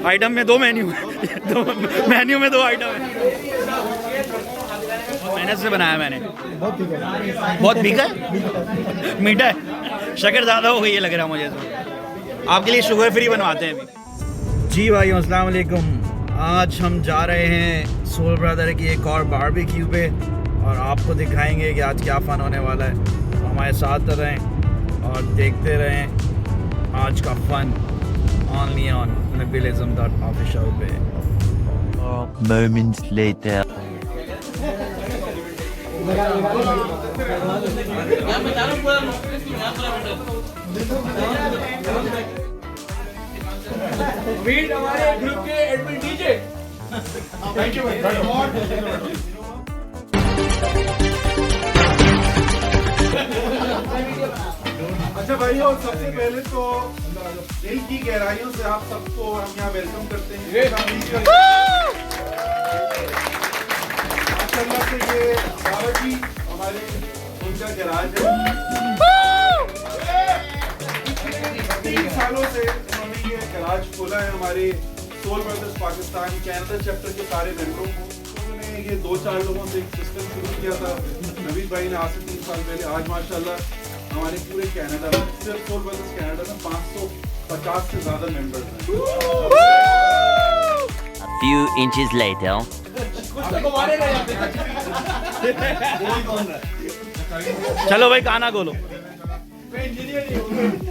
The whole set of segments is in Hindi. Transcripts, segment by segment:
आइटम में 2 मेन्यू मेन्यू में 2 आइटम है। मेहनत से बनाया मैंने। बहुत फीका है, मीठा है, शक्कर ज़्यादा हो गई है लग रहा है मुझे तो। आपके लिए शुगर फ्री बनवाते हैं अभी। जी भाइयों अस्सलाम वालेकुम। आज हम जा रहे हैं सोल ब्रदर की एक और बारबेक्यू पे और आपको दिखाएंगे कि आज क्या फ़न होने वाला है। हमारे साथ रहें और देखते रहें आज का फ़न only on nabilism.official पे। Moments later. मीट हमारे ग्रुप के एडमिन डीजे। थैंक यू भाई। अच्छा भाइयों, सबसे पहले तो दिल की गहराइयों से आप सबको हम यहाँ वेलकम करते हैं। माशाल्लाह से ये बाबा जी हमारे उनका गैराज है। 3 सालों से उन्होंने ये गैराज खोला है हमारे soul brothers Pakistan Canada chapter के सारे मेंबरों को। उन्होंने ये 2-4 लोगों से एक सिस्टम शुरू किया था नवीद भाई ने आज से 3 साल पहले। आज माशाल्लाह हमारे पूरे कनाडा में सिर्फ सोल ब्रदर्स कनाडा में 550 से ज्यादा मेंबर्स हैं। A few inches later. चलो भाई खाना खोलो।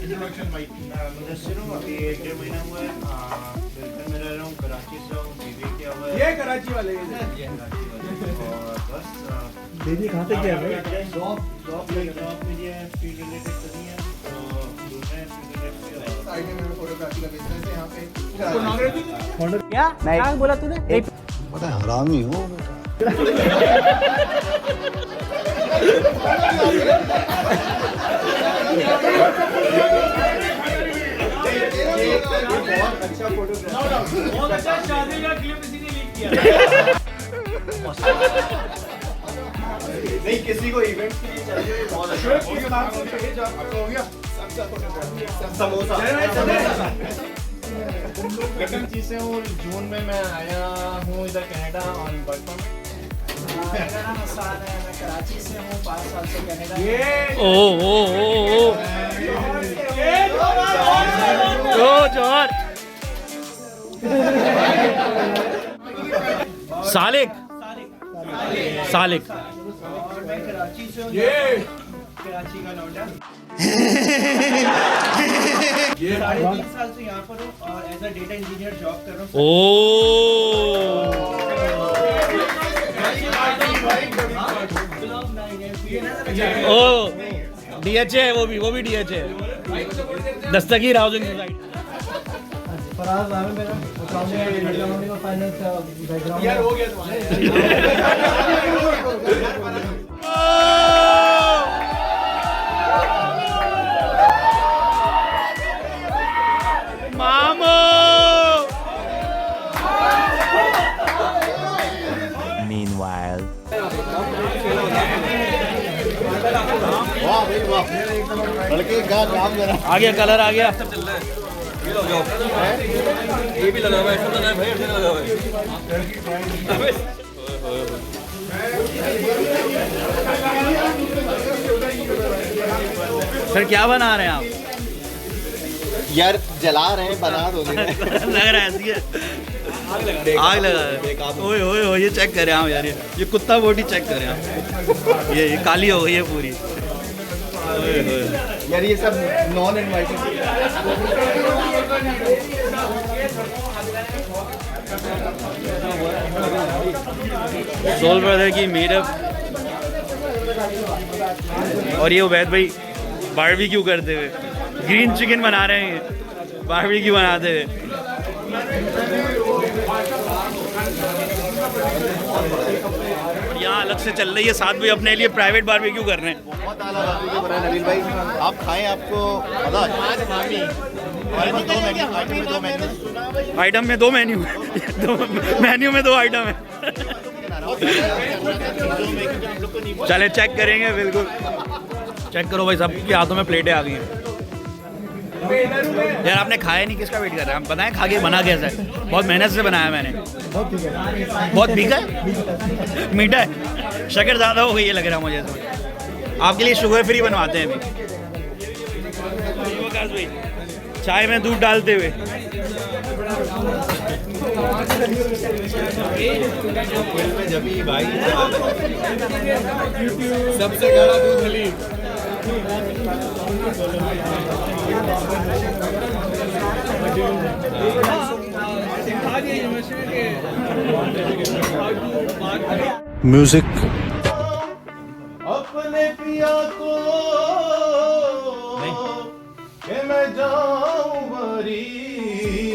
इंट्रोडक्शन भाई। मुदस्सिर हूँ, अभी 1-1.5 महीना हुआ है। बिल्कुल में रह रहा हूँ, कराची से हूँ, बीवी क्या हुआ है। ये कराची वाले और बस दीदी कहाँ से क्या है? जॉब में ये फील्ड रिलेटेड तो नहीं है, तो दूसरे फील्ड रिलेटेड साइड में फोटोग्राफी का बिजनेस है यहाँ पे। क्या क्या बोला तूने? बड़ा हरामी हो बहुत अच्छा फोटोग्राफी। बहुत अच्छा शादी का क्लिप इसी ने लीक किया। नहीं किसी को इवेंट के लिए चाहिए बहुत अच्छा। आपका हो गया समोसा। लेकिन चीज़ें हूँ, जून में मैं आया हूँ इधर कनाडा ऑन वर्क परमिट। मेरा नाम हसन है, मैं कराची से हूँ, 5 साल से कनाडा। ओ जोहर सालिक और मैं कराची से हूँ, कराची का लौंडा। 3.5 साल से यहाँ पर हूँ और as a data engineer job कर रहा हूँ। ओ DH है, वो भी DH है। दस्तगीर हाउसिंग सोसाइटी। फराज नाम है मेरा, अकाउंटिंग और फाइनेंस का बैकग्राउंड। यार हो गया तुम्हारे। मामो Meanwhile. वाह भाई वाह, लड़के का काम करा। आ गया, कलर आ गया। ये भी लगा हुआ है, लगा है भाई, लगा हुआ है। सर क्या बना रहे हैं आप? यार जला रहे हैं, बना दो। लग रहा है ऐसी है, आग लगा है। ओए ओए ओए, ये चेक करें आप यार, ये कुत्ता बोटी चेक करें आप। ये काली हो गई है पूरी। ओए ओए, यार ये सब नॉन इनवाइटेड। सोल ब्रदर की मीटअप और ये उबैद भाई बारबेक्यू करते हुए, ग्रीन चिकन बना रहे हैं, बारबेक्यू बनाते हुए। और यहाँ अलग से चल रही है, साथ में अपने लिए प्राइवेट बारबेक्यू कर रहे हैं। बहुत आला बारबेक्यू बना है नबील भाई, आप खाएं, आपको मजा आ जाए। आइटम में 2 मेन्यू मेन्यू में 2 आइटम है। चले चेक करेंगे, बिल्कुल चेक करो भाई, सबके हाथों में प्लेटें आ गई हैं। यार आपने खाया नहीं, किसका वेट कर रहे हैं? आप बताएं खा के बना कैसा है? बहुत मेहनत से बनाया मैंने। बहुत ठीक है। बहुत फीका है, मीठा है, शक्कर ज़्यादा हो गई है लग रहा है मुझे तो। आपके लिए शुगर फ्री बनवाते हैं अभी। चाय में दूध डालते हुए। सबसे गाढ़ा दूध हली। म्यूजिक अपने पिया को के मैं जाऊं बारी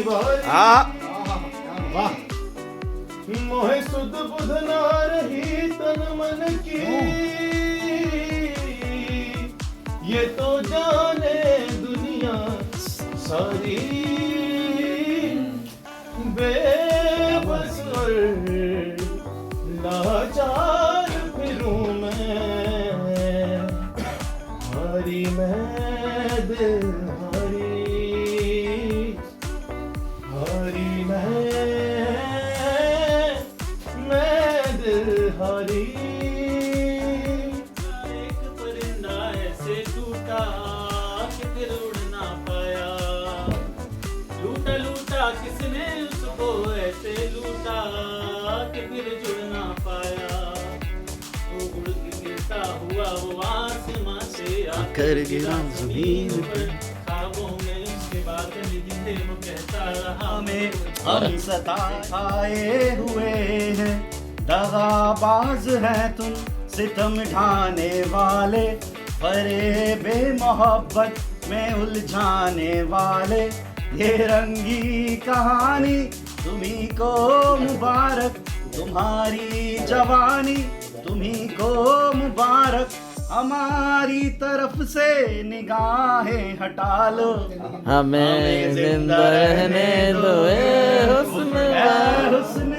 बारी मोहे सुध बुध ना रही तन मन की ये तो जाने दुनिया सारी बेबस और लाचार फिरूं मैं हरी मैं दिल हरी मैं दिल हरी। एक परिंदा ऐसे टूटा कि फिर उड़ ना पाया, लूटा लूटा किसने उसको ऐसे लूटा कि फिर जुड़ ना पाया। वो उड़ के गिरता हुआ वो आसमां से आकर गिरा जमीन पर, ख्वाबों में उसके बाद जिंदे वो कहता रहा मैं हम सताए हुए हैं, दगाबाज है तुम सितम ढाने वाले, फरेबे मोहब्बत में उलझाने वाले। ये रंगी कहानी तुम्ही को मुबारक, तुम्हारी जवानी तुम्ही को मुबारक, हमारी तरफ से निगाहें हटा लो, हमें जिंदा रहने दो ए हुस्न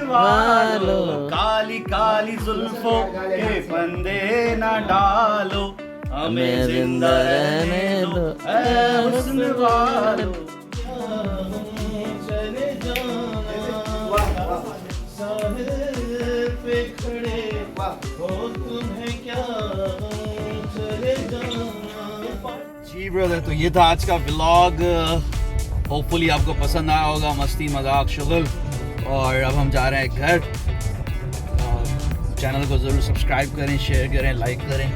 वालो, काली काली जुल्फों के फंदे न डालो, हमें जिंदा रहने दो ए हुस्न वालो। चले जाना साहिल पे खड़े हो तुम्हें क्या चले जाना। जी ब्रदर, तो ये था आज का व्लॉग। होपफुली आपको पसंद आया होगा, मस्ती मजाक शुगल। और अब हम जा रहे हैं घर। चैनल को ज़रूर सब्सक्राइब करें, शेयर करें, लाइक करें।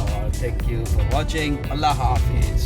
और थैंक यू फॉर वॉचिंग। अल्लाह हाफिज़।